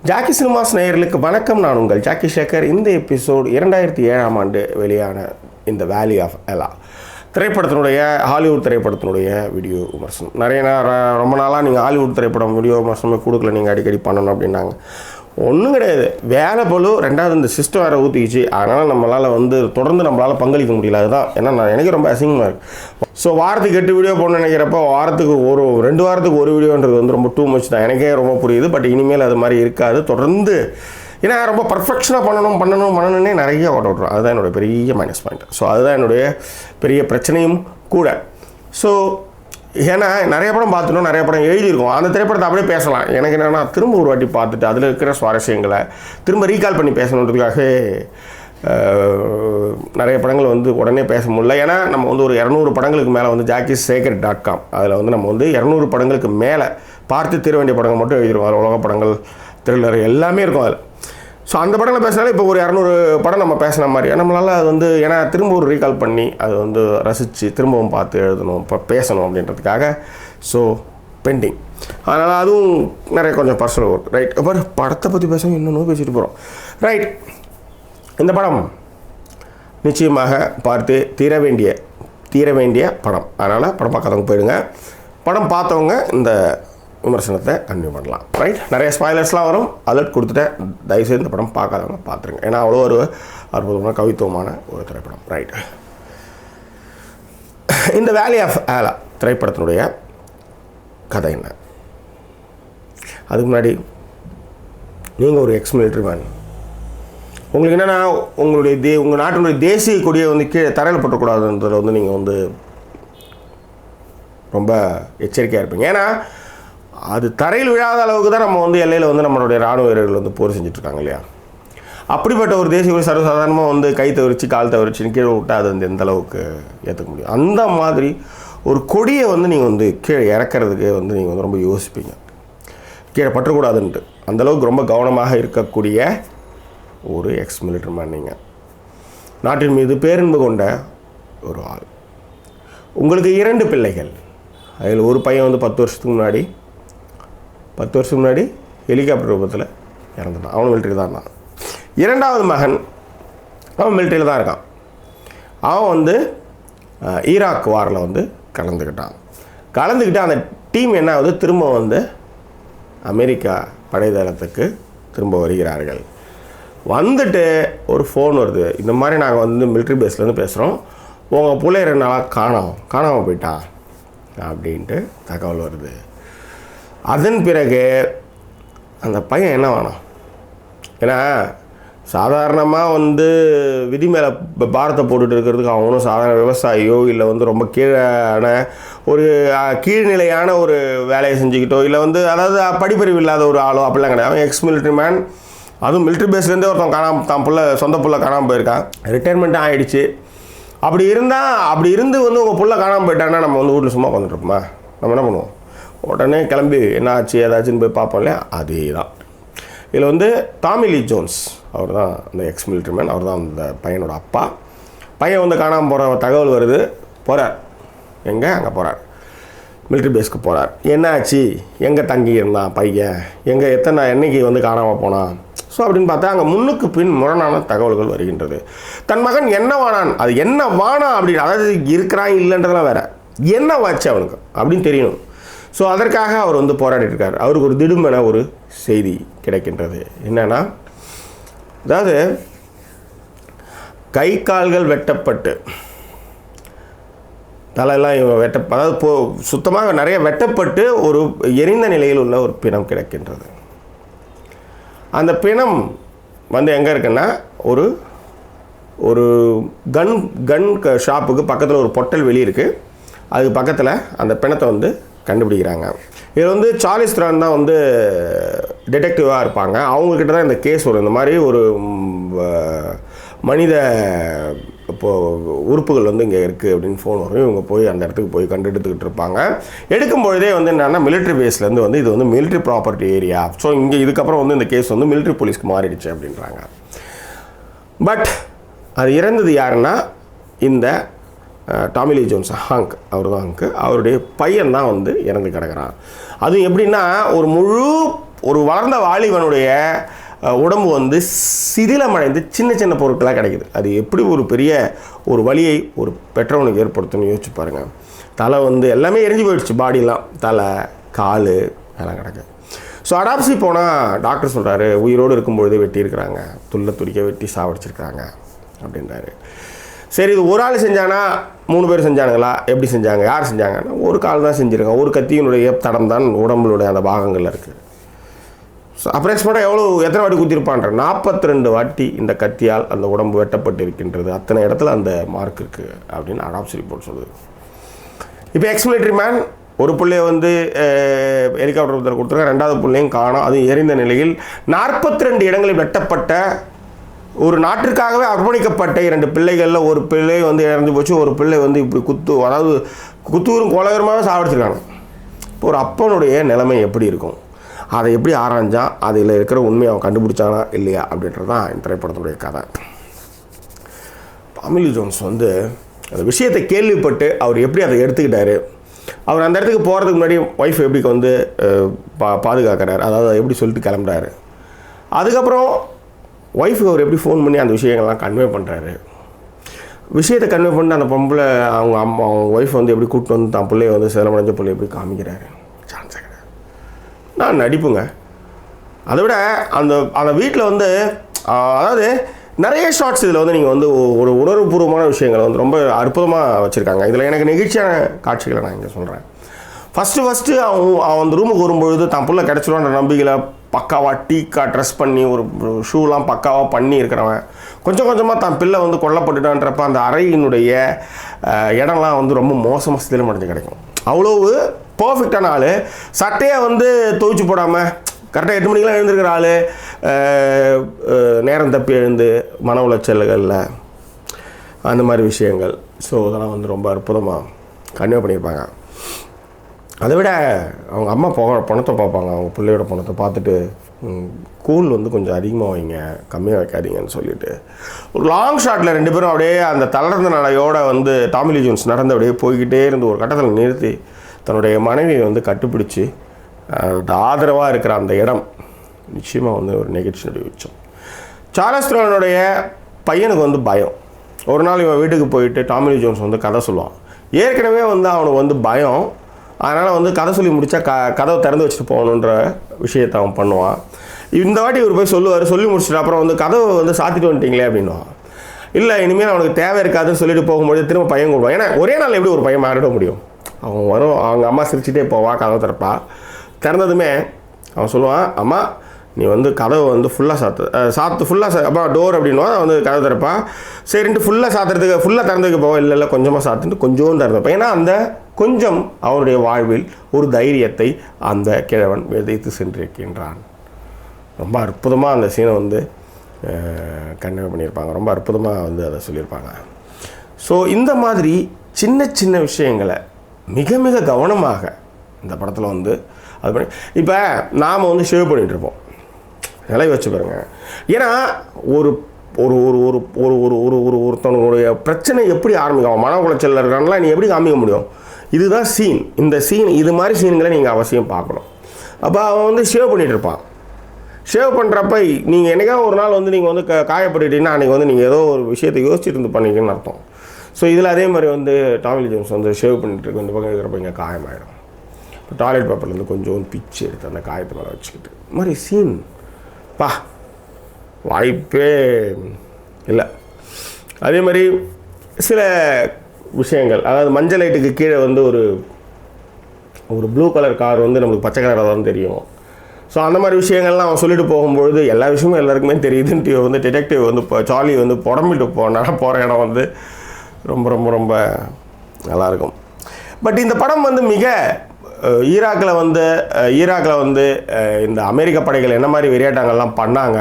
Jackie cinemas நேயர்களுக்கு வணக்கம். நான் உங்கள் ஜாக்கி சேகர். இந்த எபிசோடு 2007ஆம் ஆண்டு வெளியான இந்த வேலி ஆஃப் எலா திரைப்படத்தினுடைய ஹாலிவுட் திரைப்படத்தினுடைய வீடியோ விமர்சனம். ரொம்ப நாளாக நீங்கள் ஹாலிவுட் திரைப்படம் வீடியோ விமர்சனமே கொடுக்கல, நீங்கள் அடிக்கடி பண்ணணும் அப்படின்னாங்க. ஒன்றும் கிடையாது, வேலை போலும். ரெண்டாவது இந்த சிஸ்டம் வேறு ஊற்றிக்கிச்சு. அதனால் நம்மளால் தொடர்ந்து நம்மளால் பங்களிக்க முடியல. அதுதான் ஏன்னா எனக்கு ரொம்ப அசிங்கமாக இருக்குது. ஸோ வாரத்துக்கு 8 வீடியோ போடணும்னு நினைக்கிறப்ப வாரத்துக்கு 2 வாரத்துக்கு ஒரு வீடியோன்றது ரொம்ப டூ மச் தான். எனக்கே ரொம்ப புரியுது. பட் இனிமேல் அது மாதிரி இருக்காது. தொடர்ந்து ஏன்னா ரொம்ப பர்ஃபெக்ஷனாக பண்ணணும்னே நிறைய ஓட்ட விட்றோம். அதுதான் என்னோடய பெரிய மைனஸ் பாயிண்ட். ஸோ அதுதான் என்னுடைய பெரிய பிரச்சனையும் கூட. ஸோ ஏன்னா நிறைய படம் பார்த்துட்டோம், நிறைய படம் எழுதியிருக்கோம். அந்த திரைப்படத்தை அப்படியே பேசலாம். எனக்கு என்னென்னா திரும்ப ஒரு வாட்டி பார்த்துட்டு அதில் இருக்கிற சுவாரஸ்யங்களை திரும்ப ரீகால் பண்ணி பேசணுன்றதுக்காக நிறைய படங்கள் உடனே பேச முடியல. ஏன்னா நம்ம ஒரு 200 படங்களுக்கு மேலே JackieSaker.com அதில் நம்ம 200 படங்களுக்கு மேலே பார்த்து தீர வேண்டிய படங்கள் மட்டும் எழுதிருக்கோம். அதில் உலக படங்கள், த்ரில்லர் எல்லாமே இருக்கும் அதில். ஸோ அந்த படங்களை பேசினாலே இப்போ ஒரு 200 படம் நம்ம பேசின மாதிரி நம்மளால் அது ஏன்னா திரும்ப ஒரு ரீகால் பண்ணி அது ரசித்து திரும்பவும் பார்த்து எழுதணும், இப்போ பேசணும் அப்படின்றதுக்காக. So pending. அதனால் அதுவும் நிறைய கொஞ்சம் பர்சனல் ஒர்க். ரைட். அப்புறம் படத்தை பற்றி பேசணும், இன்னொன்று பேசிட்டு போகிறோம். ரைட். இந்த படம் நிச்சயமாக பார்த்து தீர வேண்டிய படம். அதனால் படம் பார்க்காதவங்க போயிடுங்க. படம் பார்த்தவங்க இந்த விமர்சனத்தை கன்டினியூ பண்ணலாம். ரைட். நிறைய ஸ்பாய்லர்ஸ்லாம் வரும், அலர்ட் கொடுத்துட்டேன். தயவுசெய்து இந்த படம் பார்க்காதவங்க பார்த்துருங்க. ஏன்னா அவ்வளோ ஒரு அற்புதமான கவித்துவமான ஒரு திரைப்படம். ரைட். இந்த வேலி ஆஃப் எலா திரைப்படத்தினுடைய கதை என்ன? அதுக்கு முன்னாடி நீங்கள் ஒரு எக்ஸ் மிலிட்ரி மேன். உங்களுக்கு என்னென்னா உங்கள் நாட்டினுடைய தேசிய கொடியை கீழே தரையில் போட்டக்கூடாதுன்றதில் நீங்கள் ரொம்ப எச்சரிக்கையாக இருப்பீங்க. ஏன்னா அது தரையில் விழாத அளவுக்கு தான் நம்ம எல்லையில் நம்மளுடைய இராணுவ வீரர்கள் போர் செஞ்சுட்ருக்காங்க இல்லையா? அப்படிப்பட்ட ஒரு தேசிய கொடி சர்வசாதாரணமாக கை தவறிச்சு கால் தவறிச்சுன்னு கீழே விட்டால் அது எந்த அளவுக்கு ஏற்றுக்க முடியும்? அந்த மாதிரி ஒரு கொடியை நீங்கள் கீழே இறக்கிறதுக்கு நீங்கள் ரொம்ப யோசிப்பீங்க, கீழே பற்றக்கூடாதுன்ட்டு. அந்தளவுக்கு ரொம்ப கவனமாக இருக்கக்கூடிய ஒரு எக்ஸ் மிலிட்ரி மேன் நீங்கள். நாட்டின் மீது பேரன்பு கொண்ட ஒரு ஆள். உங்களுக்கு 2 பிள்ளைகள். அதில் ஒரு பையன் 10 வருஷத்துக்கு முன்னாடி ஹெலிகாப்டர் விபத்தில் இறந்துட்டான். அவனும் மிலிட்ரி தான் இருந்தான். 2வது மகன் அவன் மிலிட்ரியில் தான் இருக்கான். அவன் ஈராக் வாரில் கலந்துக்கிட்டு அந்த டீம் என்ன ஆகுது, திரும்ப அமெரிக்கா படைத்தளத்துக்கு திரும்ப வருகிறார்கள். வந்துட்டு ஒரு ஃபோன் வருது. இந்த மாதிரி நாங்கள் மிலிட்ரி பேஸ்லேருந்து பேசுகிறோம், உங்கள் பிள்ளை 2 நாளாக காணாமல் போயிட்டான் அப்படின்ட்டு தகவல் வருது. அதன் பிறகு அந்த பையன் என்ன வேணும்? ஏன்னா சாதாரணமாக விதி மேலே பாரத்தை போட்டுட்டு இருக்கிறதுக்கு அவனும் சாதாரண விவசாயியோ இல்லை ரொம்ப கீழான ஒரு கீழ்நிலையான ஒரு வேலையை செஞ்சுக்கிட்டோ இல்லை அதாவது படிப்பறிவு இல்லாத ஒரு ஆளோ அப்படிலாம் கிடையாது. அவன் எக்ஸ் மிலிட்ரி மேன். அதுவும் மிலிட்ரி பேஸ்லேருந்தே ஒருத்தன் சொந்த புள்ள காணாமல் போயிருக்கான். ரிட்டையர்மெண்ட்டும் ஆகிடுச்சு. அப்படி இருந்து உங்கள் புள்ள காணாமல் போயிட்டாங்கன்னா நம்ம வீட்டில் சும்மா உட்காந்துட்ருப்போமா? நம்ம என்ன பண்ணுவோம்? உடனே கிளம்பி என்ன ஆச்சு ஏதாச்சுன்னு போய் பார்ப்போம் இல்லையா? அதே தான் இதில் டாமி லீ ஜோன்ஸ் அவர் தான் அந்த எக்ஸ் மிலிட்ரி மேன். அவர் தான் அந்த பையனோட அப்பா. பையன் காணாமல் போகிற தகவல் வருது. போகிறார். அங்கே போகிறார், மிலிட்ரி பேஸ்க்கு போகிறார். என்ன ஆச்சு, எங்கே தங்கி இருந்தான் பையன், என்னைக்கு காணாமல் போனான்? ஸோ அப்படின்னு பார்த்தா அங்கே முன்னுக்கு பின் முரணான தகவல்கள் வருகின்றது. தன் மகன் என்ன வானான், அது என்ன வானா அப்படின்னு, அதாவது இருக்கிறான் இல்லைன்றதெல்லாம் வேறு, என்ன வாச்சு அவனுக்கு அப்படின்னு தெரியணும். ஸோ அதற்காக அவர் போராடிட்டு இருக்கார். அவருக்கு ஒரு திடுமென ஒரு செய்தி கிடைக்கின்றது. என்னென்னா, அதாவது கை கால்கள் வெட்டப்பட்டு தலையெல்லாம் அதாவது சுத்தமாக நிறைய வெட்டப்பட்டு ஒரு எரிந்த நிலையில் உள்ள ஒரு பிணம் கிடைக்கின்றது. அந்த பிணம் எங்கே இருக்குன்னா ஒரு ஒரு கன் ஷாப்புக்கு பக்கத்தில் ஒரு பொட்டல் வெளியே இருக்குது. அதுக்கு பக்கத்தில் அந்த பிணத்தை கண்டுபிடிக்கிறாங்க. இதில் சார்லிஸ் திரான் தான் டிடெக்டிவாக இருப்பாங்க. அவங்கக்கிட்ட தான் இந்த கேஸ் வரும். இந்த மாதிரி ஒரு மனித உறுப்புகள் இங்கே இருக்குது அப்படின்னு ஃபோன் வரும். இவங்க போய் அந்த இடத்துக்கு போய் கண்டெடுத்துக்கிட்டு இருப்பாங்க. எடுக்கும் பொழுதே என்னென்னா மிலிட்ரி பேஸ்லேருந்து இது மிலிட்ரி ப்ராப்பர்ட்டி ஏரியா. ஸோ இங்கே இதுக்கப்புறம் இந்த கேஸ் மிலிட்ரி போலீஸ்க்கு மாறிடுச்சு அப்படின்றாங்க. பட் அது இறந்தது யாருன்னா இந்த டாமி லீ ஜோன்ஸ் ஹாங்க். அவர் தான் ஹாங்க். அவருடைய பையன் தான் இறந்து கிடக்கிறான். அதுவும் எப்படின்னா ஒரு முழு ஒரு வளர்ந்த வாலிபனுடைய உடம்பு வந்து சிதிலமடைந்து சின்ன சின்ன பொருட்களாக கிடைக்குது. அது எப்படி ஒரு பெரிய ஒரு வலியை ஒரு பெற்றவனுக்கு ஏற்படுத்தணும்னு யோசிச்சு பாருங்கள். தலை வந்து எல்லாமே எரிஞ்சு போயிடுச்சு, பாடியெலாம், தலை கால் எல்லாம் கிடக்கு. ஸோ அடாப்சி போனால் டாக்டர் சொல்கிறாரு, உயிரோடு இருக்கும்பொழுதே வெட்டியிருக்கிறாங்க, துடிக்க வெட்டி சாவடிச்சிருக்காங்க அப்படின்றாரு. சரி, இது ஒரு ஆள் செஞ்சானா 3 பேர் செஞ்சானுங்களா? எப்படி செஞ்சாங்க, யார் செஞ்சாங்கன்னா ஒரு கால் தான் செஞ்சுருக்காங்க. ஒரு கத்தியினுடைய தடம் தான் உடம்புடைய அந்த பாகங்களில் இருக்குது. ஸோ அப்ராக்சிமேட்டாக எத்தனை வாட்டி குத்திருப்பான்ற 42 வாட்டி இந்த கத்தியால் அந்த உடம்பு வெட்டப்பட்டு இருக்கின்றது. அத்தனை இடத்துல அந்த மார்க் இருக்குது அப்படின்னு அடாப்சி ரிப்போர்ட் சொல்லுது. இப்போ எக்ஸ்-மிலிட்ரி மேன் ஒரு பிள்ளைய வந்து ஹெலிகாப்டர் ஒருத்தர் கொடுத்துருக்காங்க, 2வது பிள்ளையும் காணோம், அதுவும் எரிந்த நிலையில். 42 இடங்களில் வெட்டப்பட்ட ஒரு நாட்டிற்காகவே அர்ப்பணிக்கப்பட்ட 2 பிள்ளைகளில் ஒரு பிள்ளை வந்து இறந்து போச்சு, ஒரு பிள்ளை வந்து இப்படி குத்தூரும் கொலகரமாக சாவடிச்சிருக்காங்க. இப்போ ஒரு அப்பனுடைய நிலைமை எப்படி இருக்கும், அதை எப்படி ஆராய்ஞ்சான், அதில் இருக்கிற உண்மையை அவன் கண்டுபிடிச்சானா இல்லையா அப்படின்றது தான் இந்த திரைப்படத்துடைய கதை. டாமி லீ ஜோன்ஸ் வந்து அந்த விஷயத்தை கேள்விப்பட்டு அவர் எப்படி அதை எடுத்துக்கிட்டாரு, அவர் அந்த இடத்துக்கு போகிறதுக்கு முன்னாடி ஒய்ஃப் எப்படி வந்து பாதுகாக்கிறார், அதாவது எப்படி சொல்லிட்டு கிளம்புறாரு, அதுக்கப்புறம் ஒய்ஃபுக்கு அவர் எப்படி ஃபோன் பண்ணி அந்த விஷயங்கள்லாம் கன்வே பண்ணுறாரு, விஷயத்தை கன்வே பண்ணி அந்த பொம்பளை அவங்க ஒய்ஃப் வந்து எப்படி கூப்பிட்டு வந்து தான் பிள்ளைய வந்து சேலமடைஞ்ச பிள்ளை எப்படி காமிக்கிறாரு. சான்ஸே கிடையாது. நான் நடிப்புங்க. அதை விட அந்த வீட்டில் வந்து அதாவது நிறைய ஷார்ட்ஸ் இதில் வந்து நீங்கள் வந்து ஒரு உணர்வுபூர்வமான விஷயங்களை வந்து ரொம்ப அற்புதமாக வச்சுருக்காங்க. இதில் எனக்கு நெகிழ்ச்சியான காட்சிகளை நான் இங்கே சொல்கிறேன். ஃபஸ்ட்டு அவன் அந்த ரூமுக்கு வரும்பொழுது தான் புள்ள கிடச்சிடுவான்ற நம்பிக்கையில் பக்காவாக டீக்காக ட்ரெஸ் பண்ணி ஒரு ஷூலாம் பக்காவாக பண்ணி இருக்கிறவன் கொஞ்சம் கொஞ்சமாக தான் பிள்ளை வந்து கொல்லப்பட்டுட்டான்றப்ப அந்த அறையினுடைய இடம்லாம் வந்து ரொம்ப மோசமாக சிதிலமடைஞ்சு கிடைக்கும். அவ்வளவு பர்ஃபெக்டான ஆள். சட்டையை வந்து துவைச்சு போடாமல் கரெக்டாக 8 மணிக்கெலாம் எழுந்திருக்கிற ஆள், நேரம் தப்பி எழுந்து மன உளைச்சல்களில் அந்த மாதிரி விஷயங்கள். ஸோ அதெல்லாம் வந்து ரொம்ப அற்புதமாக கன்வே பண்ணியிருப்பாங்க. அதை விட அவங்க அம்மா பணத்தை பார்ப்பாங்க, அவங்க பிள்ளையோட பணத்தை பார்த்துட்டு கூல் வந்து கொஞ்சம் அதிகமாக வைங்க, கம்மியாக வைக்காதீங்கன்னு சொல்லிட்டு ஒரு லாங் ஷாட்டில் 2 பேரும் அப்படியே அந்த தளர்ந்த நடையோடு வந்து டாமி லீ ஜோன்ஸ் நடந்து அப்படியே போய்கிட்டே இருந்து ஒரு கட்டத்தில் நிறுத்தி தன்னுடைய மனைவியை வந்து கட்டுப்பிடிச்சி ஆதரவாக இருக்கிற அந்த இடம் நிச்சயமாக வந்து ஒரு நெகிழ்ச்சியுடைய உச்சம். சார்லஸ் தெரோனுடைய பையனுக்கு வந்து பயம். ஒரு நாள் இவன் வீட்டுக்கு போயிட்டு டாமி லீ ஜோன்ஸ் வந்து கதை சொல்லுவான். ஏற்கனவே வந்து அவனுக்கு வந்து பயம், அதனால் வந்து கதை சொல்லி முடித்தா கதவை திறந்து வச்சுட்டு போகணுன்ற விஷயத்தை அவன் பண்ணுவான். இந்த வாட்டி இவர் போய் சொல்லுவார். சொல்லி முடிச்சுட்டு அப்புறம் வந்து கதவை வந்து சாத்திட்டு வந்துட்டீங்களே அப்படின்னுவான். இல்லை, இனிமேல் அவனுக்கு தேவை இருக்காதுன்னு சொல்லிட்டு போகும்போது திரும்ப பையன் கொடுப்பான். ஏன்னா ஒரே நாள் எப்படி ஒரு பையன் மாறிட முடியும்? அவன் வரும், அவங்க அம்மா சிரிச்சிட்டே போவான், கதவை திறப்பா. திறந்ததுமே அவன் சொல்லுவான், அம்மா நீ வந்து கதவை வந்து ஃபுல்லாக ஃபுல்லாக அப்பா டோர் அப்படின்னுவான். வந்து கதவை திறப்பா. சரின்ட்டு ஃபுல்லாக திறந்துக்கு போவோம். இல்லை கொஞ்சமாக சாத்துட்டு கொஞ்சோன்னு திறந்தப்பா. ஏன்னா அந்த கொஞ்சம் அவனுடைய வாழ்வில் ஒரு தைரியத்தை அந்த கிழவன் விதைத்து சென்றிருக்கின்றான். ரொம்ப அற்புதமாக அந்த சீனை வந்து கன்வே பண்ணியிருப்பாங்க. ரொம்ப அற்புதமாக வந்து அதை சொல்லியிருப்பாங்க. ஸோ இந்த மாதிரி சின்ன சின்ன விஷயங்களை மிக மிக கவனமாக இந்த படத்தில் வந்து அது பண்ணி. இப்போ நாம் வந்து ஷேவ் பண்ணிகிட்ருப்போம், நிலை வச்சு பாருங்க. ஏன்னா ஒரு ஒரு ஒரு ஒரு ஒரு ஒரு ஒரு ஒரு ஒருத்தவனுடைய பிரச்சனை எப்படி ஆரம்பிக்கும், மன உளைச்சலில் இருக்காங்களா, நீ எப்படி காமிக்க முடியும்? இதுதான் சீன். இந்த சீன், இது மாதிரி சீன்களை நீங்கள் அவசியம் பார்க்கணும். அப்போ அவன் வந்து ஷேவ் பண்ணிகிட்டு இருப்பான். ஷேவ் பண்ணுறப்ப நீங்கள் என்னைக்காவது ஒரு நாள் வந்து நீங்கள் வந்து காயப்பட்டுட்டீங்கன்னா அன்றைக்கி வந்து நீங்கள் ஏதோ ஒரு விஷயத்தை யோசிச்சுட்டு இருந்து பண்ணிங்கன்னு அர்த்தம். ஸோ இதில் அதே மாதிரி வந்து டாமி லீ ஜோன்ஸ் வந்து ஷேவ் பண்ணிட்டு இருக்கு, இந்த பக்கம் இருக்கிறப்ப இங்கே காயமாயிடும். இப்போ டாய்லெட் பேப்பர்லேருந்து கொஞ்சம் பிச்சு எடுத்து அந்த காயத்தை மேலே வச்சுக்கிட்டு இது மாதிரி சீன் வாய்ப்பே இல்லை. அதே மாதிரி சில விஷயங்கள், அதாவது மஞ்சள் லைட்டுக்கு கீழே வந்து ஒரு ப்ளூ கலர் கார் வந்து நம்மளுக்கு பச்சை கலராக தான் தெரியும். ஸோ அந்த மாதிரி விஷயங்கள்லாம் அவன் சொல்லிட்டு போகும்பொழுது எல்லா விஷயமும் எல்லாருக்குமே தெரியுதுன்ட்டு வந்து டிடெக்டிவ் வந்து இப்போ சார்லி வந்து புடம்பிட்டு போகிற இடம் வந்து ரொம்ப ரொம்ப ரொம்ப நல்லாயிருக்கும். பட் இந்த படம் வந்து மிக ஈராக்கில் வந்து இந்த அமெரிக்க படைகள் என்ன மாதிரி விளையாட்டங்கள்லாம் பண்ணாங்க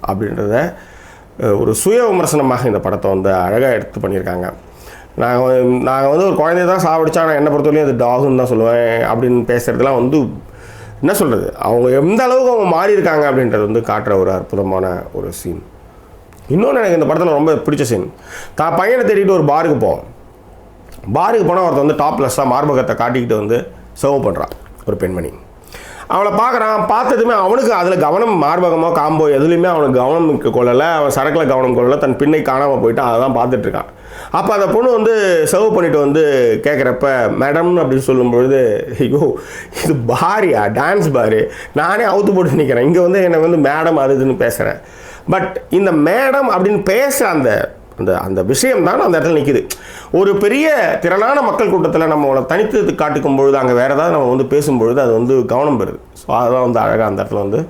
அப்படின்றத ஒரு சுய விமர்சனமாக இந்த படத்தை வந்து அழகாக எடுத்து பண்ணியிருக்காங்க. நாங்கள் வந்து ஒரு குழந்தைய தான் சாப்பிடுச்சா, நான் என்னை பொறுத்தவரையும் அது டாகுன்னு தான் சொல்லுவேன் அப்படின்னு பேசுகிறதுலாம் வந்து என்ன சொல்கிறது, அவங்க எந்த அளவுக்கு அவங்க மாறி இருக்காங்க அப்படின்றது வந்து காட்டுற ஒரு அற்புதமான ஒரு சீன். இன்னொன்று எனக்கு இந்த படத்தில் ரொம்ப பிடிச்ச சீன், தான் பையனை தேடிட்டு ஒரு பாருக்கு போனால் ஒருத்தர் வந்து டாப்லெஸ்ஸாக மார்பகத்தை காட்டிக்கிட்டு வந்து சர்வ் பண்ணுறான் ஒரு பெண்மணி. அவளை பார்க்குறான். பார்த்ததுமே அவனுக்கு அதில் கவனம் மார்பகமோ காம்போ எதுலேயுமே அவனுக்கு கவனம் கொள்ளலை. அவன் சரக்கில் கவனம் கொள்ளலை. தன் பின்னை காணாமல் போயிட்டான். அதை தான் பார்த்துட்ருக்கான். அப்போ அந்த பொண்ணு வந்து சர்வ் பண்ணிட்டு வந்து கேட்குறப்ப மேடம்னு அப்படின்னு சொல்லும்பொழுது, ஐயோ இது பாரியா, டான்ஸ் பாரு, நானே அவுத்து போட்டு நிற்கிறேன், இங்கே வந்து என்னை வந்து மேடம் அது இதுன்னு பேசுகிறேன். பட் இந்த மேடம் அப்படின்னு பேசுகிற அந்த அந்த அந்த விஷயம் தான் அந்த இடத்துல நிற்கிது. ஒரு பெரிய திரளான மக்கள் கூட்டத்தில் நம்மளை தனித்து காட்டுக்கும் பொழுது அங்கே வேறு ஏதாவது நம்ம வந்து பேசும்பொழுது அது வந்து கவனம் பெறுது. ஸோ அதுதான் வந்து அழகாக அந்த இடத்துல வந்து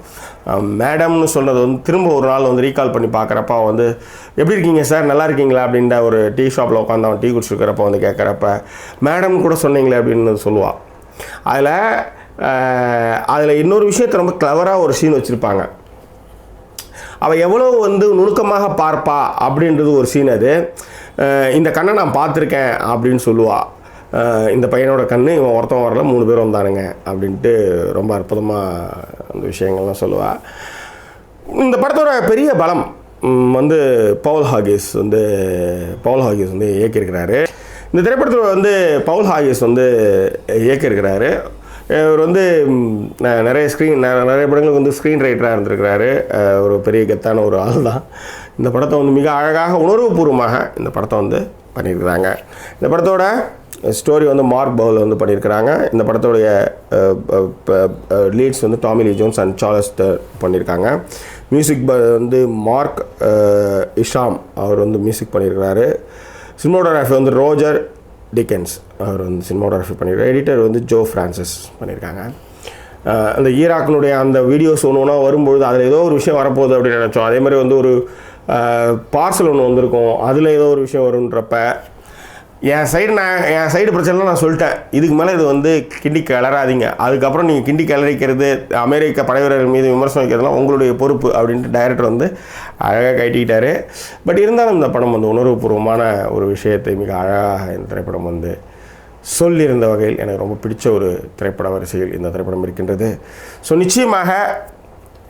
மேடம்னு சொன்னது வந்து திரும்ப ஒரு நாள் வந்து ரீகால் பண்ணி பார்க்குறப்ப வந்து எப்படி இருக்கீங்க சார், நல்லா இருக்கீங்களா அப்படின்ற ஒரு டீ ஷாப்பில் உட்காந்து அவன் டீ குடிச்சிருக்கிறப்ப வந்து கேட்குறப்ப மேடம் கூட சொன்னீங்களே அப்படின்னு சொல்லுவாள். அதில் இன்னொரு விஷயத்தை ரொம்ப கிளவராக ஒரு சீன் வச்சுருப்பாங்க. அவள் எவ்வளோ வந்து நுணுக்கமாக பார்ப்பா அப்படின்றது ஒரு சீன். அது இந்த கண்ணை நான் பார்த்துருக்கேன் அப்படின்னு சொல்லுவாள். இந்த பையனோட கண்ணு இவன் ஒருத்தன் வரல 3 பேர் வந்தானுங்க அப்படின்ட்டு ரொம்ப அற்புதமாக அந்த விஷயங்கள்லாம் சொல்லுவாள். இந்த படத்தோட பெரிய பலம் வந்து பவுல் ஹாகிஸ் வந்து இயக்கியிருக்கிறாரு. இந்த திரைப்படத்தில் வந்து பவுல் ஹாகிஸ் வந்து இயக்கியிருக்கிறாரு. இவர் வந்து நிறைய படங்களுக்கு வந்து ஸ்க்ரீன் ரைட்டராக இருந்திருக்கிறாரு. ஒரு பெரிய கெத்தான ஒரு ஆள் தான். இந்த படத்தை வந்து மிக அழகாக உணர்வுபூர்வமாக இந்த படத்தை வந்து பண்ணியிருக்கிறாங்க. இந்த படத்தோட ஸ்டோரி வந்து மார்க் பவுல் வந்து பண்ணியிருக்கிறாங்க. இந்த படத்தோடைய லீட்ஸ் வந்து Tommy Lee Jones and Charles பண்ணியிருக்காங்க. மியூசிக் வந்து மார்க் இஷாம் அவர் வந்து மியூசிக் பண்ணியிருக்கிறாரு. சினிமாட்டோகிராஃபி வந்து ரோஜர் டிக்கன்ஸ் அவர் வந்து சினிமாட்டோகிராஃபி பண்ணியிருக்காரு. எடிட்டர் வந்து ஜோ ஃப்ரான்சிஸ் பண்ணியிருக்காங்க. அந்த ஈராக்கினுடைய அந்த வீடியோஸ் ஒன்று வரும்பொழுது அதில் ஏதோ ஒரு விஷயம் வரப்போகுது அப்படின்னு நினச்சோம். அதே மாதிரி வந்து ஒரு பார்சல் ஒன்று வந்திருக்கும், அதில் ஏதோ ஒரு விஷயம் வருன்றப்ப என் சைடு பிரச்சனைலாம் நான் சொல்லிட்டேன், இதுக்கு மேலே இது வந்து கிண்டி கிளறாதீங்க, அதுக்கப்புறம் நீங்கள் கிண்டி கிளறிக்கிறது அமெரிக்க படை வீரர்கள் மீது விமர்சனம் வைக்கிறதுலாம் உங்களுடைய பொறுப்பு அப்படின்ட்டு டைரக்டர் வந்து அழகாக கட்டிக்கிட்டார். பட் இருந்தாலும் இந்த படம் வந்து உணர்வுபூர்வமான ஒரு விஷயத்தை மிக அழகாக இந்த திரைப்படம் வந்து சொல்லியிருந்த வகையில் எனக்கு ரொம்ப பிடிச்ச ஒரு திரைப்பட வரிசையில் இந்த திரைப்படம் இருக்கின்றது. ஸோ நிச்சயமாக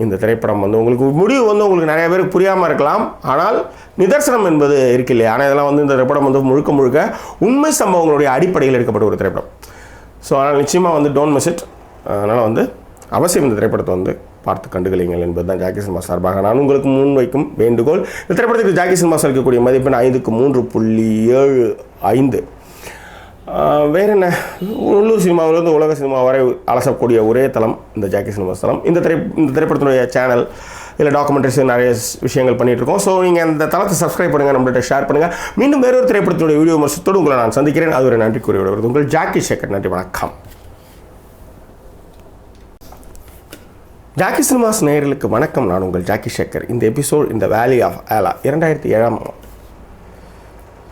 இந்த திரைப்படம் வந்து உங்களுக்கு முடிவு வந்து உங்களுக்கு நிறைய பேருக்கு புரியாமல் இருக்கலாம், ஆனால் நிதர்சனம் என்பது இருக்கு இல்லையா. ஆனால் இதெல்லாம் வந்து இந்த திரைப்படம் வந்து முழுக்க உண்மை சம்பவங்களுடைய அடிப்படையில் எடுக்கப்பட்ட ஒரு திரைப்படம். ஸோ அதனால் நிச்சயமாக வந்து டோன்ட் மிஸ் இட். அதனால் வந்து அவசியம் இந்த திரைப்படத்தை வந்து பார்த்து கண்டுகளிங்கள் என்பது தான் ஜாக்கி சினிமா சார்பாக நான் உங்களுக்கு முன்வைக்கும் வேண்டுகோள். இந்த திரைப்படத்துக்கு ஜாக்கி சினிமாஸ் இருக்கக்கூடிய மதிப்பெண் 5க்கு 3.75. வேறு என்ன, உள்ளூர் சினிமாவிலிருந்து உலக சினிமா வரை அலசக்கூடிய ஒரே தளம் இந்த ஜாக்கி சினிமா தளம். இந்த திரைப்படத்தினுடைய சேனல் இல்லை டாக்குமெண்ட்ரிஸ் நிறைய விஷயங்கள் பண்ணிகிட்ருக்கோம். ஸோ நீங்கள் அந்த தளத்தை சப்ஸ்கிரைப் பண்ணுங்கள், நம்மள்கிட்ட ஷேர் பண்ணுங்கள். மீண்டும் வேறொரு திரைப்படத்தினுடைய வீடியோ விமர்சனத்தோடு உங்களை நான் சந்திக்கிறேன். அது ஒரு நன்றி கூறி விடுவது உங்கள் ஜாக்கி சேகர். நன்றி, வணக்கம். ஜாக்கி சினிமாஸ் நேயர்களுக்கு வணக்கம். நான் உங்கள் ஜாக்கி சேகர். இந்த எபிசோட் இந்த வேலி ஆஃப் ஆலா 2007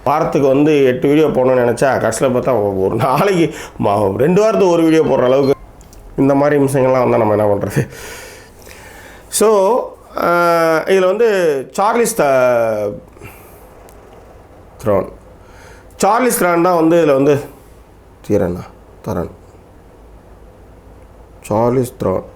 வாரத்துக்கு வந்து 8 வீடியோ போடணும்னு நினச்சா கடைசியில் பார்த்தா ஒரு நாளைக்கு 2 வாரத்துக்கு ஒரு வீடியோ போடுற அளவுக்கு இந்த மாதிரி நிமிஷங்கள்லாம் வந்தால் நம்ம என்ன பண்ணுறது. ஸோ இதில் வந்து சார்லிஸ் திரான் தான் வந்து இதில் வந்து சார்லிஸ் திரான்